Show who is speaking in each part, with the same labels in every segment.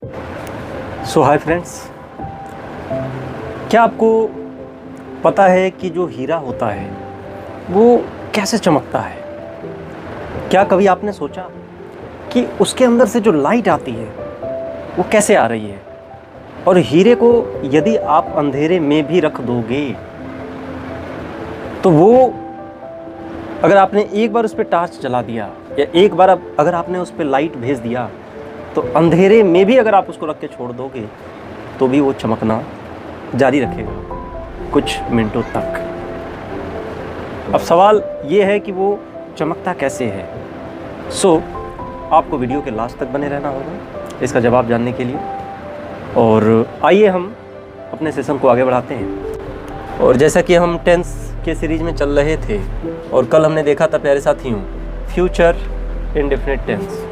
Speaker 1: सो hi friends, क्या आपको पता है कि जो हीरा होता है वो कैसे चमकता है? क्या कभी आपने सोचा कि उसके अंदर से जो लाइट आती है वो कैसे आ रही है? और हीरे को यदि आप अंधेरे में भी रख दोगे तो वो, अगर आपने एक बार उस पर टार्च जला दिया या एक बार अगर आपने उस पर लाइट भेज दिया तो अंधेरे में भी अगर आप उसको रख के छोड़ दोगे तो भी वो चमकना जारी रखेगा कुछ मिनटों तक। अब सवाल ये है कि वो चमकता कैसे है। आपको वीडियो के लास्ट तक बने रहना होगा इसका जवाब जानने के लिए। और आइए हम अपने सेशन को आगे बढ़ाते हैं। और जैसा कि हम टेंस के सीरीज में चल रहे थे और कल हमने देखा था प्यारे साथियों future indefinite tense.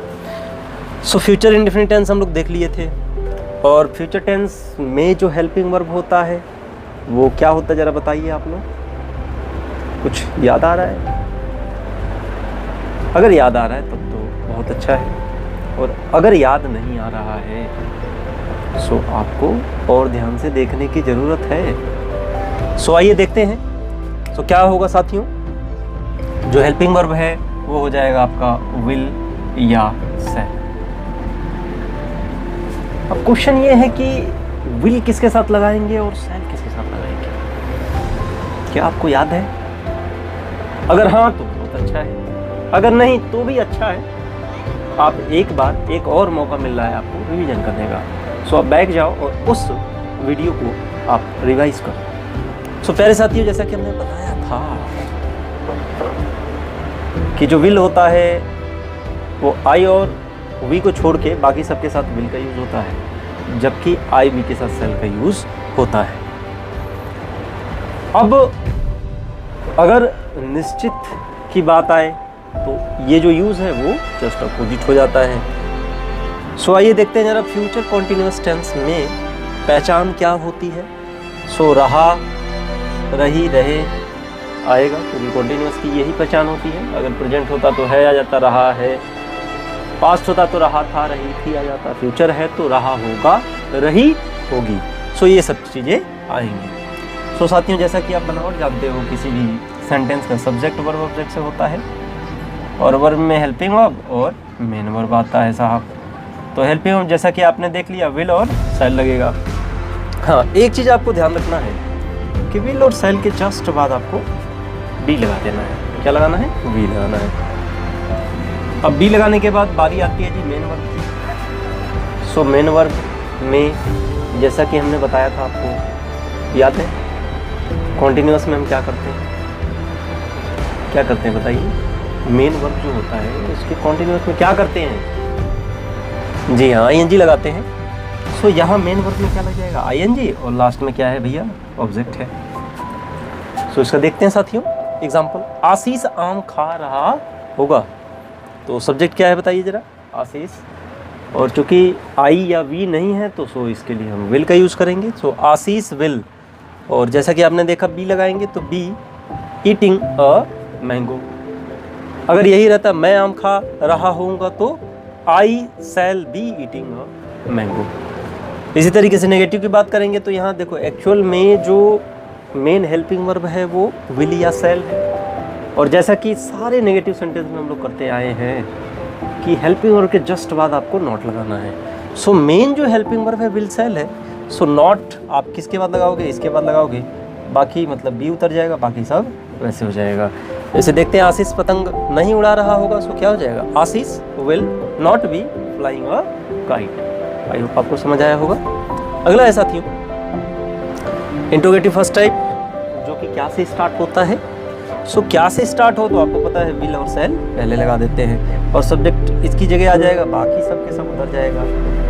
Speaker 1: Future indefinite tense हम लोग देख लिए थे। और फ्यूचर टेंस में जो हेल्पिंग वर्ब होता है वो क्या होता है, ज़रा बताइए आप लोग। कुछ याद आ रहा है? अगर याद आ रहा है तब तो बहुत अच्छा है, और अगर याद नहीं आ रहा है आपको और ध्यान से देखने की ज़रूरत है। आइए देखते हैं। क्या होगा साथियों, जो हेल्पिंग वर्ब है वो हो जाएगा आपका विल या सेल। अब क्वेश्चन ये है कि विल किसके साथ लगाएंगे और सेल किसके साथ लगाएंगे? क्या आपको याद है? अगर हाँ तो बहुत अच्छा है, अगर नहीं तो भी अच्छा है। आप एक और मौका मिल रहा है आपको रिवीजन करने का। आप बैठ जाओ और उस वीडियो को आप रिवाइज करो। प्यारे साथियों, जैसा कि हमने बताया था कि जो विल होता है वो आई और वी को छोड़ के बाकी सबके साथ विल का यूज होता है, जबकि आई वी के साथ सेल का यूज होता है। अब अगर निश्चित की बात आए तो ये जो यूज है वो जस्ट अपोजिट हो जाता है। आइए देखते हैं जरा फ्यूचर कॉन्टिन्यूअस टेंस में पहचान क्या होती है। रहा, रही, रहे आएगा क्योंकि कॉन्टिन्यूअस की यही पहचान होती है। अगर प्रेजेंट होता तो है आ जाता, रहा है। पास्ट होता तो रहा था, रही थी आ जाता। फ्यूचर है तो रहा होगा, रही होगी। ये सब चीज़ें आएंगी। साथियों, जैसा कि आप बनावट जानते हो, किसी भी सेंटेंस का सब्जेक्ट वर्ब ऑब्जेक्ट से होता है, और वर्ब में हेल्पिंग वर्ब और मेन वर्ब आता है साहब। तो हेल्पिंग वर्ब जैसा कि आपने देख लिया विल और सेल लगेगा। हाँ, एक चीज़ आपको ध्यान रखना है कि विल और सेल के जस्ट बाद आपको बी लगा देना है। क्या लगाना है? वी लगाना है। अब बी लगाने के बाद बारी आती है जी मेन वर्ब की। मेन वर्ब में जैसा कि हमने बताया था आपको, याद है कॉन्टिन्यूअस में हम क्या करते हैं? क्या करते हैं बताइए? मेन वर्ब जो होता है उसके कॉन्टिन्यूअस में क्या करते हैं? जी हाँ, आईएनजी लगाते हैं। यहाँ मेन वर्ब में क्या लग जाएगा? आईएनजी, और लास्ट में क्या है भैया? ऑब्जेक्ट है। इसका देखते हैं साथियों एग्जाम्पल। आशीष आम खा रहा होगा, तो सब्जेक्ट क्या है बताइए जरा? आशीष। और चूंकि आई या वी नहीं है तो इसके लिए हम विल का यूज़ करेंगे। आशीष विल। और जैसा कि आपने देखा बी लगाएंगे तो बी ईटिंग अ मैंगो। अगर यही रहता मैं आम खा रहा होऊंगा तो I shall be eating a mango. इसी तरीके से नेगेटिव की बात करेंगे तो यहाँ देखो एक्चुअल में जो मेन हेल्पिंग वर्ब है वो विल या सेल है। और जैसा कि सारे नेगेटिव सेंटेंस में हम लोग करते आए हैं कि हेल्पिंग वर्ब के जस्ट बाद आपको नॉट लगाना है। मेन जो हेल्पिंग वर्ब है विल सेल है। नॉट आप किसके बाद लगाओगे? इसके बाद लगाओगे, बाकी मतलब बी उतर जाएगा, बाकी सब वैसे हो जाएगा। जैसे देखते हैं आशीष पतंग नहीं उड़ा रहा होगा, क्या हो जाएगा? Ashish will not be flying a kite. I hope आपको समझ आया होगा। अगला है साथियों इंट्रोगेटिव फर्स्ट टाइप, जो कि क्या से स्टार्ट होता है। क्या से स्टार्ट हो तो आपको पता है विल और सेल पहले लगा देते हैं और सब्जेक्ट इसकी जगह आ जाएगा, बाकी सब के सब उतर जाएगा।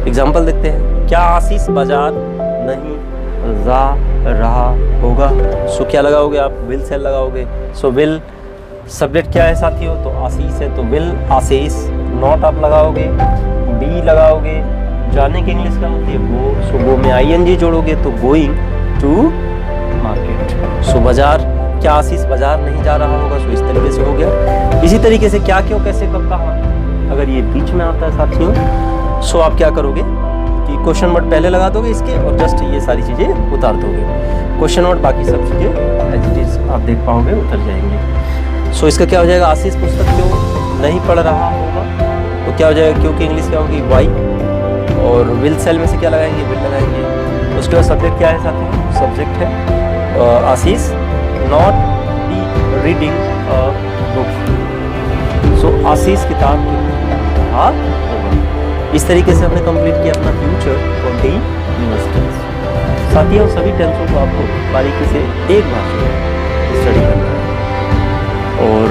Speaker 1: एग्जाम्पल देखते हैं। क्या आशीष बाजार नहीं जा रहा होगा? क्या लगाओगे आप? विल सेल लगाओगे। विल सब्जेक्ट क्या है साथियों? तो आशीष है तो विल आशीष। नॉट आप लगाओगे, बी लगाओगे। जाने की इंग्लिश क्या होती है? गो। गो में आईएनजी जोड़ोगे तो गोइंग टू मार्केट। बाजार, क्या आशीष बाजार नहीं जा रहा होगा? इस तरीके से हो गया। इसी तरीके से क्या, क्यों, कैसे, कब, कहाँ, अगर ये बीच में आता है साथियों आप क्या करोगे कि क्वेश्चन वर्ड पहले लगा दोगे इसके और जस्ट ये सारी चीज़ें उतार दोगे। क्वेश्चन वर्ड बाकी सब चीज़ें एज इट इज आप देख पाओगे, उतर जाएंगे। सो इसका क्या हो जाएगा, आशीष पुस्तक जो नहीं पढ़ रहा होगा तो क्या हो जाएगा, क्योंकि इंग्लिश क्या होगी, वाई, और विल सेल में से क्या लगाएंगे, विल लगाएंगे। उसके बाद सब्जेक्ट क्या है साथियों, सब्जेक्ट है Ashish not be reading a book. So Ashish किताब पढ़ा होगा। इस तरीके से हमने कंप्लीट किया अपना फ्यूचर कंटीन्यूअस टेंस। साथियों सभी टेंसों को आपको बारीकी से एक बार स्टडी करना है। और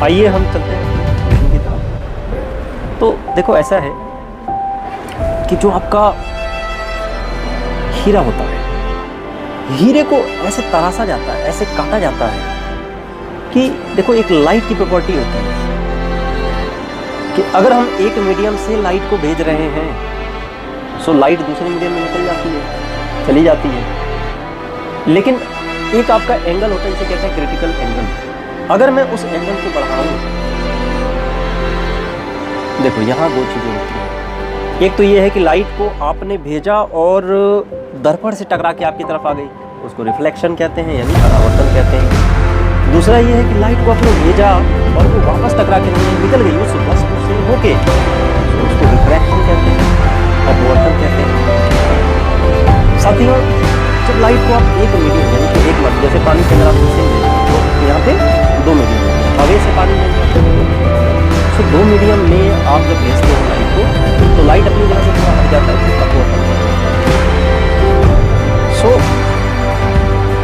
Speaker 1: आइए हम चलते हैं की तरफ। तो देखो ऐसा है कि जो आपका हीरा होता है, हीरे को ऐसे तराशा जाता है, ऐसे काटा जाता है कि देखो एक लाइट की प्रॉपर्टी होती है कि अगर हम एक मीडियम से लाइट को भेज रहे हैं सो लाइट दूसरे मीडियम में निकल जाती है, चली जाती है। लेकिन एक आपका एंगल होता है जिसे कहते हैं क्रिटिकल एंगल। अगर मैं उस एंगल को बढ़ाऊं, देखो यहां दो चीजें होती हैं। एक तो ये है कि लाइट को आपने भेजा और दर्पण से टकरा के आपकी तरफ आ गई, उसको रिफ्लेक्शन कहते हैं यानी परावर्तन कहते हैं। दूसरा ये है कि लाइट को आपने भेजा और वो वापस टकरा के निकल गई उस वस्तु से होके, तो उसको रिफ्रैक्शन कहते हैं, अपवर्तन कहते हैं। साथियों जब लाइट को आप एक मीडियम यानी कि एक मत, जैसे पानी के अंदर आप भेजेंगे तो यहाँ पे दो मीडियम है, हवा से पानी भेजेंगे तो दो मीडियम में आप जब भेजते हो लाइट को तो लाइट अपनी जगह से थोड़ा हट जाता है, अपवर्तन। सो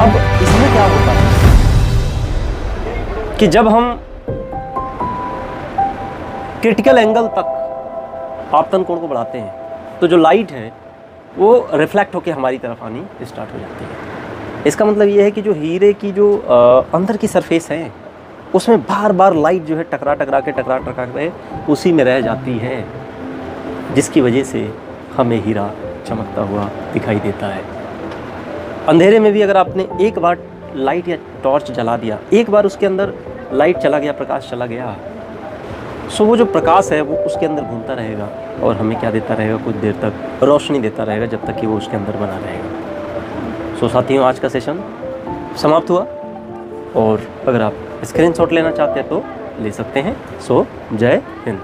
Speaker 1: अब इसमें क्या होता है कि जब हम क्रिटिकल एंगल तक आपतन कोण को बढ़ाते हैं तो जो लाइट है वो रिफ्लेक्ट होकर हमारी तरफ आनी स्टार्ट हो जाती है। इसका मतलब ये है कि जो हीरे की जो अंदर की सरफेस है उसमें बार बार लाइट जो है टकरा के उसी में रह जाती है, जिसकी वजह से हमें हीरा चमकता हुआ दिखाई देता है। अंधेरे में भी अगर आपने एक बार लाइट या टॉर्च जला दिया, एक बार उसके अंदर लाइट चला गया, प्रकाश चला गया, सो वो जो प्रकाश है वो उसके अंदर घूमता रहेगा और हमें क्या देता रहेगा, कुछ देर तक रोशनी देता रहेगा जब तक कि वो उसके अंदर बना रहेगा। सो साथियों आज का सेशन समाप्त हुआ और अगर आप स्क्रीनशॉट लेना चाहते हैं तो ले सकते हैं। सो जय हिंद।